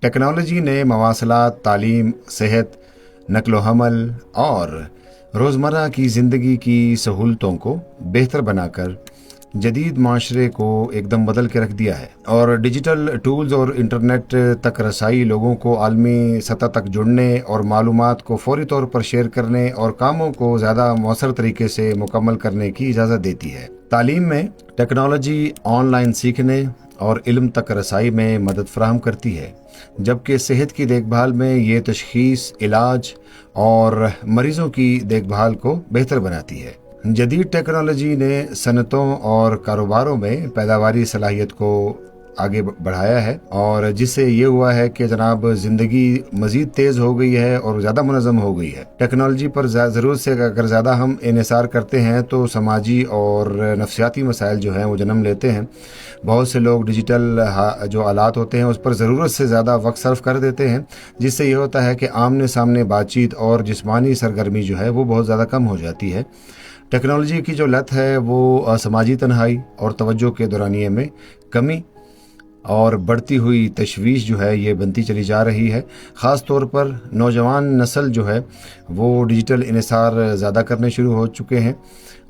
Technology ने मवासलात, तालीम, सेहत, नकलो हमल और रोज़मर्रा की ज़िंदगी की सहूलतों को बेहतर बनाकर जदीद माशरे को एकदम बदल के रख दिया है। और डिजिटल टूल्स और इंटरनेट तक रसाई लोगों को आलमी सतह तक जुड़ने और मालूमात को फौरी तौर पर शेयर करने और कामों को ज़्यादा मौसर तरीके से मुकम्मल करने की इजाज़त देती है। तालीम में टेक्नोलॉजी ऑनलाइन सीखने और इल्म तक रसाई में मदद फराहम करती है, जबकि सेहत की देखभाल में ये तशखीस, इलाज और मरीज़ों की देखभाल को बेहतर बनाती है। जदीद टेक्नोलॉजी ने सनतों और कारोबारों में पैदावारी सलाहियत को आगे बढ़ाया है, और जिससे ये हुआ है कि जनाब ज़िंदगी मज़ीद तेज़ हो गई है और ज़्यादा मुनज़्ज़म हो गई है। टेक्नोलॉजी पर ज़रूरत से अगर ज़्यादा हम इन्हिसार करते हैं तो समाजी और नफ्सियाती मसाइल जो हैं वो जन्म लेते हैं। बहुत से लोग डिजिटल जो आलात होते हैं उस पर ज़रूरत से ज़्यादा वक्त सर्फ कर देते हैं, जिससे ये होता है कि आमने सामने बातचीत और जिस्मानी सरगर्मी जो है वो बहुत ज़्यादा कम हो जाती है। टेक्नोलॉजी की जो लत है वो समाजी तन्हाई और तवज्जो के दौरानिए में कमी और बढ़ती हुई तशवीश जो है ये बनती चली जा रही है। ख़ास तौर पर नौजवान नस्ल जो है वो डिजिटल इन्हिसार ज़्यादा करने शुरू हो चुके हैं,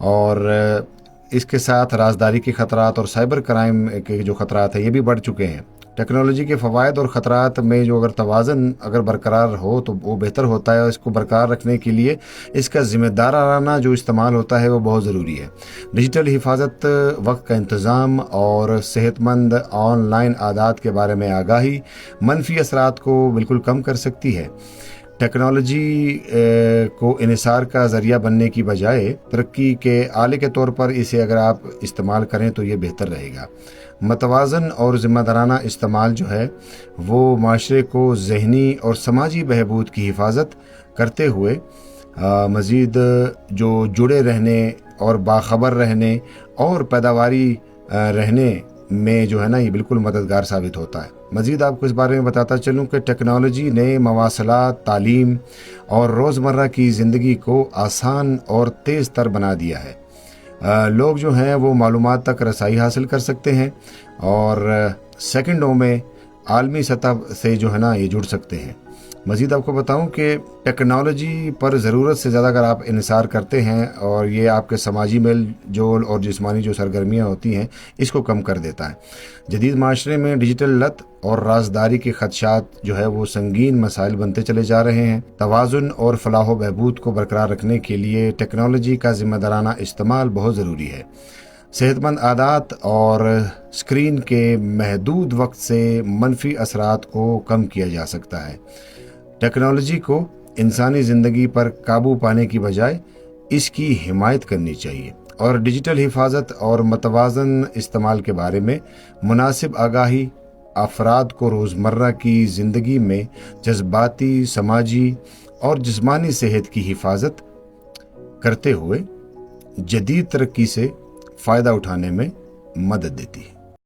और इसके साथ राजदारी के ख़तरात और साइबर क्राइम के जो ख़तरात हैं ये भी बढ़ चुके हैं। टेक्नोलॉजी के फ़वाइद और ख़तरात में जो अगर तवाज़न अगर बरकरार हो तो वो बेहतर होता है। इसको बरकरार रखने के लिए इसका ज़िम्मेदाराना जो इस्तेमाल होता है वो बहुत ज़रूरी है। डिजिटल हिफाजत, वक्त का इंतज़ाम और सेहतमंद ऑनलाइन आदात के बारे में आगाही मनफी असरात को बिल्कुल कम कर सकती है। टेक्नोलॉजी को इन्हिसार का ज़रिया बनने की बजाय तरक्की के आले के तौर पर इसे अगर आप इस्तेमाल करें तो ये बेहतर रहेगा। मतवाज़न और ज़िम्मेदाराना इस्तेमाल जो है वो माशरे को ज़हनी और समाजी बहबूद की हिफाजत करते हुए मज़ीद जो जुड़े रहने और बाखबर रहने और पैदावारी रहने में जो है ना ये बिल्कुल मददगार साबित होता है। मज़ीद आपको इस बारे में बताता चलूँ कि टेक्नोलॉजी ने मवासलात, तालीम और रोज़मर्रा की ज़िंदगी को आसान और तेज़ तर बना दिया है। लोग जो हैं वो मालूमात तक रसाई हासिल कर सकते हैं और सेकंडों में आलमी सतह से जो है ना ये जुड़ सकते हैं। मज़ीद आपको बताऊं कि टेक्नोलॉजी पर ज़रूरत से ज़्यादा अगर आप इन्हिसार करते हैं और ये आपके समाजी मेल जोल और जिस्मानी जो सरगर्मियाँ होती हैं इसको कम कर देता है। जदीद माशरे में डिजिटल लत और राजदारी के खदशात जो है वो संगीन मसाइल बनते चले जा रहे हैं। तवाज़ुन और फलाह व बहबूद को बरकरार रखने के लिए टेक्नोलॉजी का ज़िम्मेदाराना इस्तेमाल बहुत ज़रूरी है। सेहतमंद आदात और स्क्रीन के महदूद वक्त से मनफी असरात को कम किया जा सकता है। टेक्नोलॉजी को इंसानी ज़िंदगी पर काबू पाने की बजाय इसकी हिमायत करनी चाहिए, और डिजिटल हिफाजत और मतवाज़न इस्तेमाल के बारे में मुनासिब आगाही अफराद को रोज़मर्रा की ज़िंदगी में जज्बाती, समाजी और जिस्मानी सेहत की हिफाजत करते हुए जदीद तरक्की से फ़ायदा उठाने में मदद देती है।